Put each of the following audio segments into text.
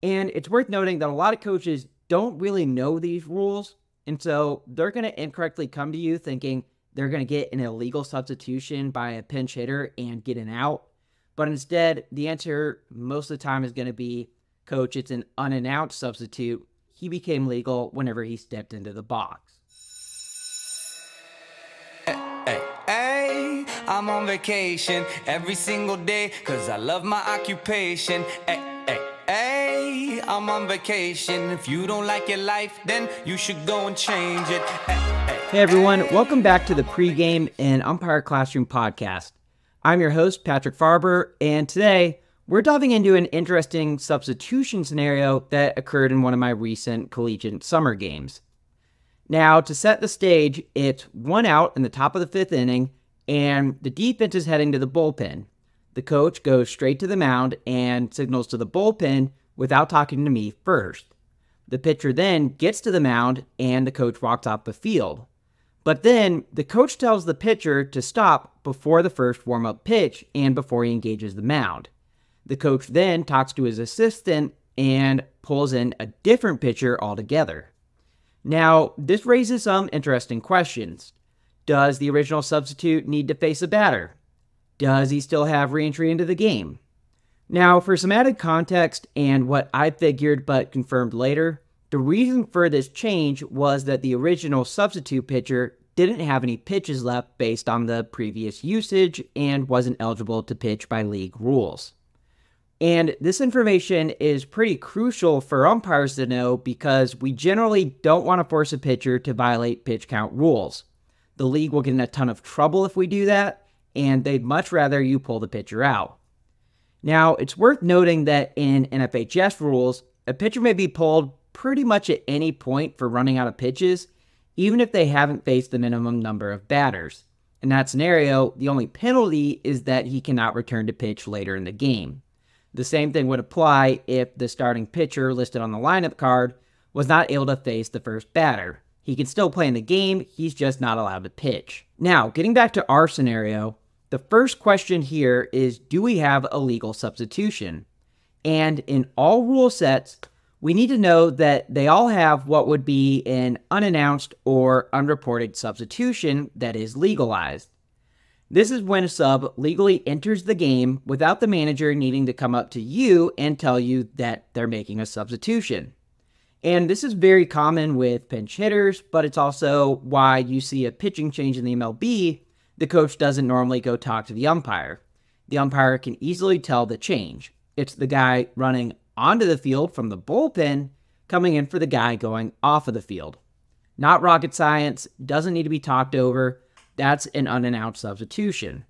And it's worth noting that a lot of coaches don't really know these rules, and so they're going to incorrectly come to you thinking they're going to get an illegal substitution by a pinch hitter and get an out. But instead, the answer most of the time is going to be, Coach, it's an unannounced substitute. He became legal whenever he stepped into the box. Hey, I'm on vacation every single day because I love my occupation. Hey, I'm on vacation. If you don't like your life, then you should go and change it. Hey everyone, welcome back to the pregame and Umpire Classroom Podcast. I'm your host, Patrick Faerber, and today we're diving into an interesting substitution scenario that occurred in one of my recent collegiate summer games. Now, to set the stage, it's 1 out in the top of the 5th inning, and the defense is heading to the bullpen. The coach goes straight to the mound and signals to the bullpen without talking to me first. The pitcher then gets to the mound, and the coach walks off the field. But then, the coach tells the pitcher to stop before the first warm-up pitch and before he engages the mound. The coach then talks to his assistant and pulls in a different pitcher altogether. Now, this raises some interesting questions. Does the original substitute need to face a batter? Does he still have re-entry into the game? Now, for some added context and what I figured but confirmed later, the reason for this change was that the original substitute pitcher didn't have any pitches left based on the previous usage and wasn't eligible to pitch by league rules. And this information is pretty crucial for umpires to know because we generally don't want to force a pitcher to violate pitch count rules. The league will get in a ton of trouble if we do that, and they'd much rather you pull the pitcher out. Now, it's worth noting that in NFHS rules, a pitcher may be pulled pretty much at any point for running out of pitches, even if they haven't faced the minimum number of batters. In that scenario, the only penalty is that he cannot return to pitch later in the game. The same thing would apply if the starting pitcher listed on the lineup card was not able to face the first batter. He can still play in the game, he's just not allowed to pitch. Now, getting back to our scenario, the first question here is, do we have a legal substitution? And in all rule sets, we need to know that they all have what would be an unannounced or unreported substitution that is legalized. This is when a sub legally enters the game without the manager needing to come up to you and tell you that they're making a substitution. And this is very common with pinch hitters, but it's also why you see a pitching change in the MLB, the coach doesn't normally go talk to the umpire. The umpire can easily tell the change. It's the guy running onto the field from the bullpen coming in for the guy going off of the field. Not rocket science, doesn't need to be talked over. That's an unannounced substitution.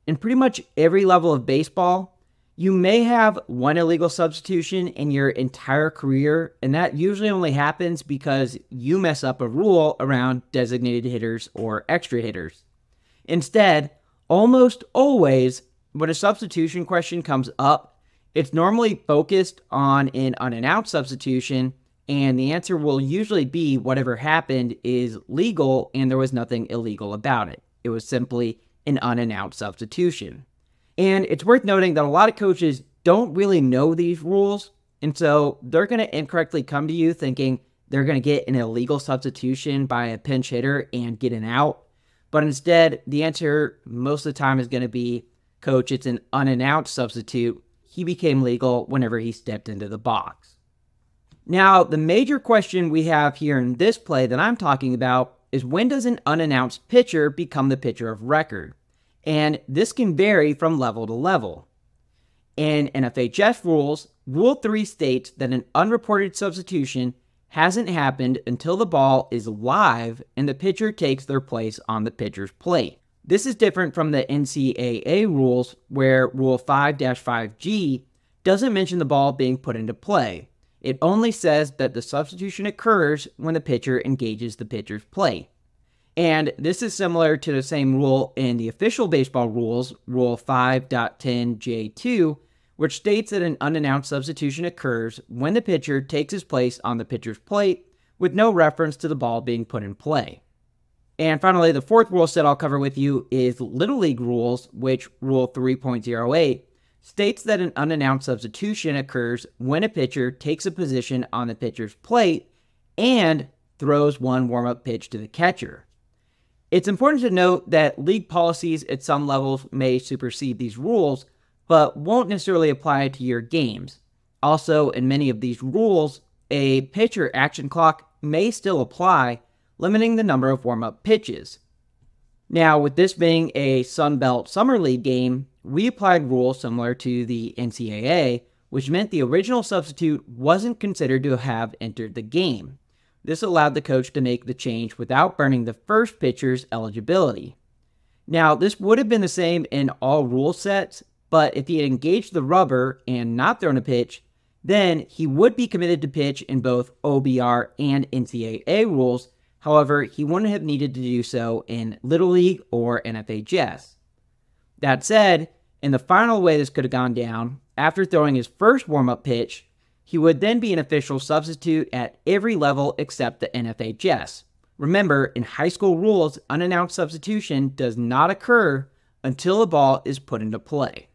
In pretty much every level of baseball, you may have one illegal substitution in your entire career, and that usually only happens because you mess up a rule around designated hitters or extra hitters. Instead, almost always, when a substitution question comes up, it's normally focused on an unannounced substitution, and the answer will usually be whatever happened is legal and there was nothing illegal about it. It was simply an unannounced substitution. And it's worth noting that a lot of coaches don't really know these rules, and so they're going to incorrectly come to you thinking they're going to get an illegal substitution by a pinch hitter and get an out. But instead, the answer most of the time is going to be, Coach, it's an unannounced substitute. He became legal whenever he stepped into the box. Now, the major question we have here in this play that I'm talking about is, when does an unannounced pitcher become the pitcher of record? And this can vary from level to level. In NFHS rules, Rule 3 states that an unreported substitution hasn't happened until the ball is live and the pitcher takes their place on the pitcher's plate. This is different from the NCAA rules, where Rule 5-5G doesn't mention the ball being put into play. It only says that the substitution occurs when the pitcher engages the pitcher's plate. And this is similar to the same rule in the official baseball rules, Rule 5.10J2, which states that an unannounced substitution occurs when the pitcher takes his place on the pitcher's plate with no reference to the ball being put in play. And finally, the fourth rule set I'll cover with you is Little League rules, which Rule 3.08 states that an unannounced substitution occurs when a pitcher takes a position on the pitcher's plate and throws one warm-up pitch to the catcher. It's important to note that league policies at some levels may supersede these rules, but won't necessarily apply to your games. Also, in many of these rules, a pitcher action clock may still apply, limiting the number of warm-up pitches. Now, with this being a Sun Belt Summer League game, we applied rules similar to the NCAA, which meant the original substitute wasn't considered to have entered the game. This allowed the coach to make the change without burning the first pitcher's eligibility. Now, this would have been the same in all rule sets, but if he had engaged the rubber and not thrown a pitch, then he would be committed to pitch in both OBR and NCAA rules. However, he wouldn't have needed to do so in Little League or NFHS. That said, in the final way this could have gone down, after throwing his first warm-up pitch, he would then be an official substitute at every level except the NFHS. Remember, in high school rules, unannounced substitution does not occur until a ball is put into play.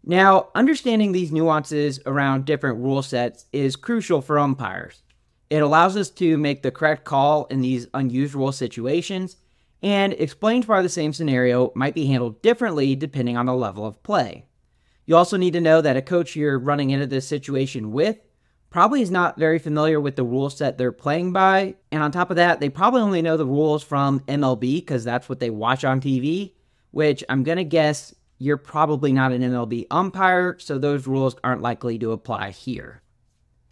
Now, understanding these nuances around different rule sets is crucial for umpires. It allows us to make the correct call in these unusual situations and explains why the same scenario might be handled differently depending on the level of play. You also need to know that a coach you're running into this situation with probably is not very familiar with the rule set they're playing by, and on top of that, they probably only know the rules from MLB because that's what they watch on TV, which I'm going to guess you're probably not an MLB umpire, so those rules aren't likely to apply here.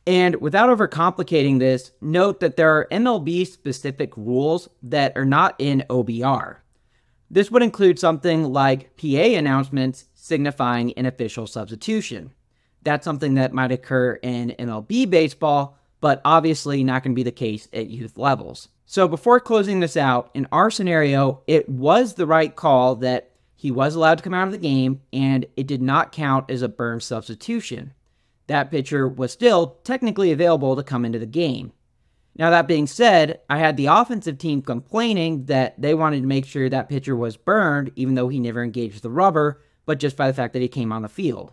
And without overcomplicating this, note that there are MLB-specific rules that are not in OBR. This would include something like PA announcements signifying an official substitution. That's something that might occur in MLB baseball, but obviously not going to be the case at youth levels. So before closing this out, in our scenario, it was the right call that he was allowed to come out of the game, and it did not count as a burn substitution. That pitcher was still technically available to come into the game. Now, that being said, I had the offensive team complaining that they wanted to make sure that pitcher was burned, even though he never engaged the rubber, but just by the fact that he came on the field.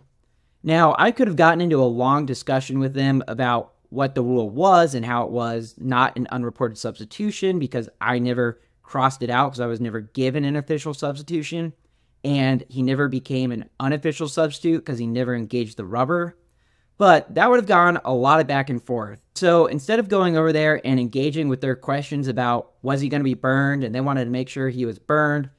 Now, I could have gotten into a long discussion with them about what the rule was and how it was not an unreported substitution because I never crossed it out because I was never given an official substitution, and he never became an unofficial substitute because he never engaged the rubber. But that would have gone a lot of back and forth. So instead of going over there and engaging with their questions about was he going to be burned and they wanted to make sure he was burned,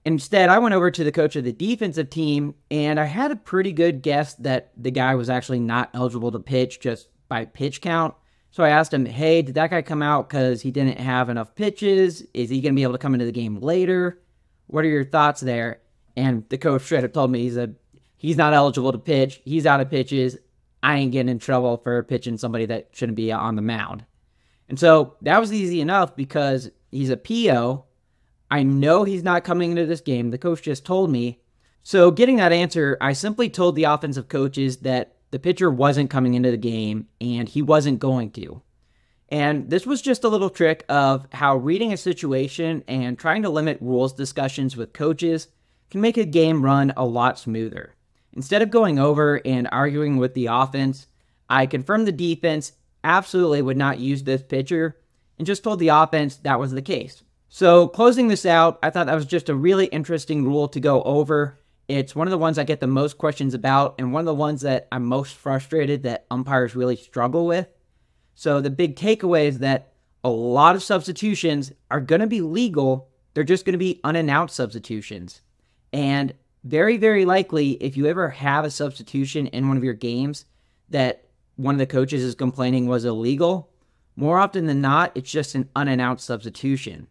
instead I went over to the coach of the defensive team and I had a pretty good guess that the guy was actually not eligible to pitch just by pitch count. So I asked him, hey, did that guy come out because he didn't have enough pitches? Is he going to be able to come into the game later? What are your thoughts there? And the coach straight up told me, he said, he's not eligible to pitch. He's out of pitches. I ain't getting in trouble for pitching somebody that shouldn't be on the mound. And so that was easy enough because he's a PO. I know he's not coming into this game. The coach just told me. So getting that answer, I simply told the offensive coaches that the pitcher wasn't coming into the game and he wasn't going to. And this was just a little trick of how reading a situation and trying to limit rules discussions with coaches can make a game run a lot smoother. Instead of going over and arguing with the offense, I confirmed the defense absolutely would not use this pitcher and just told the offense that was the case. So closing this out, I thought that was just a really interesting rule to go over. It's one of the ones I get the most questions about and one of the ones that I'm most frustrated that umpires really struggle with. So the big takeaway is that a lot of substitutions are going to be legal. They're just going to be unannounced substitutions. And very, very likely, if you ever have a substitution in one of your games that one of the coaches is complaining was illegal, more often than not, it's just an unannounced substitution.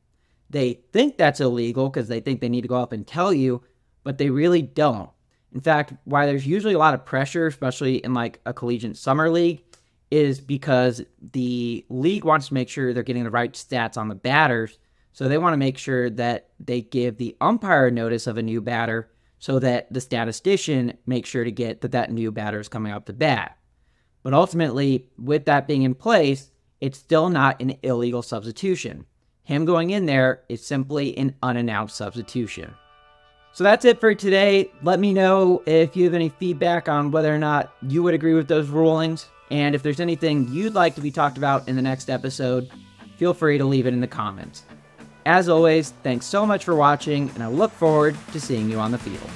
They think that's illegal because they think they need to go up and tell you, but they really don't. In fact, why there's usually a lot of pressure, especially in like a collegiate summer league, is because the league wants to make sure they're getting the right stats on the batters. So they want to make sure that they give the umpire notice of a new batter so that the statistician makes sure to get that new batter is coming up to bat. But ultimately, with that being in place, it's still not an illegal substitution. Him going in there is simply an unannounced substitution. So that's it for today. Let me know if you have any feedback on whether or not you would agree with those rulings. And if there's anything you'd like to be talked about in the next episode, feel free to leave it in the comments. As always, thanks so much for watching, and I look forward to seeing you on the field.